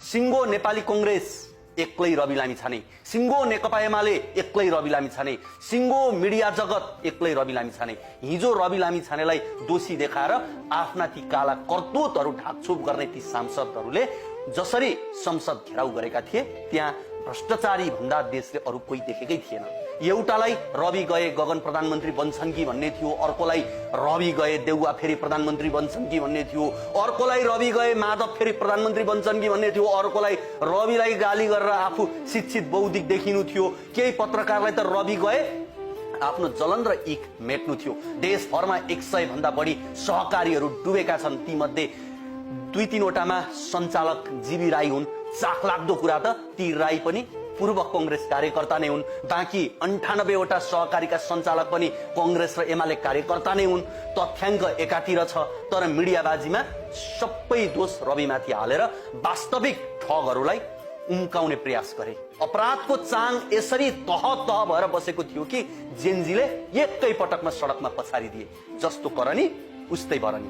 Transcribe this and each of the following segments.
सिङ्गो नेपाली कांग्रेस एक्लै रवि लामिछाने, सिङ्गो नेकपा एमाले एक्लै रवि लामिछाने, सिङ्गो मिडिया जगत एक्लै रवि लामिछाने। हिजो रवि लामिछानेलाई दोषी देखाएर आफ्ना ती काला करतुतहरू ढाकछोप गर्ने ती सांसदहरूले जसरी संसद घेराउ गरेका थिए त्यहाँ भ्रष्टाचारी भन्दा देशले अरू कोही देखेकै थिएन। एउटालाई रवि गए गगन प्रधानमन्त्री बन्छन् कि भन्ने थियो, अर्कोलाई रवि गए देउवा फेरि प्रधानमन्त्री बन्छन् कि भन्ने थियो, अर्कोलाई रवि गए माधव फेरि प्रधानमन्त्री बन्छन् कि भन्ने थियो, अर्कोलाई रविलाई गाली गरेर आफू शिक्षित बौद्धिक देखिनु थियो, केही पत्रकारलाई त रवि गए आफ्नो जलन र इक मेट्नु थियो। देशभरमा 100 भन्दा बढी सहकारीहरू डुबेका छन्, ती मध्ये 2-3 वटामा सञ्चालक जीवी राई हुन्। चाखलाग्दो कुरा त ती राई पनि पूर्व कांग्रेस कार्यकर्ता नै हुन्। बाँकी 98 वटा सहकारीका सञ्चालक पनि कांग्रेस र एमाले कार्यकर्ता नै हुन्। तथ्याङ्क एकातिर छ, तर मिडियाबाजीमा सबै दोष रविमाथि हालेर वास्तविक ठगहरूलाई उम्काउने प्रयास गरे। अपराधको चाङ यसरी तह भएर बसेको थियो कि जेनजीले एकै पटकमा सडकमा पछारिदिए। जस्तो करनी उस्तै भरनी।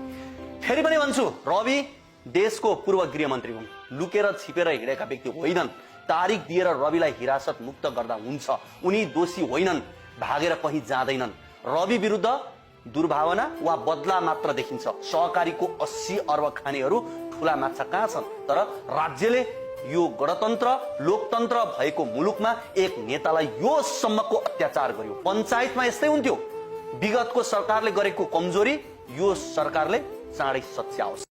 फेरि पनि भन्छु, रवि देशको पूर्व गृहमन्त्री हुन्, लुकेर छिपेर हिँडेका व्यक्ति होइनन्। तारिख दिएर रविलाई हिरासत मुक्त गर्दा हुन्छ, उनी दोषी होइनन्, भागेर कहीँ जाँदैनन्। रवि विरुद्ध दुर्भावना वा बदला मात्र देखिन्छ। सहकारीको 80 अर्ब खानेहरू ठूला माछा कहाँ छन्? तर राज्यले यो गणतन्त्र लोकतन्त्र भएको मुलुकमा एक नेतालाई यो सम्मको अत्याचार गर्यो। पञ्चायतमा यस्तै हुन्थ्यो। विगतको सरकारले गरेको कमजोरी यो सरकारले चाँडै सच्याओस्।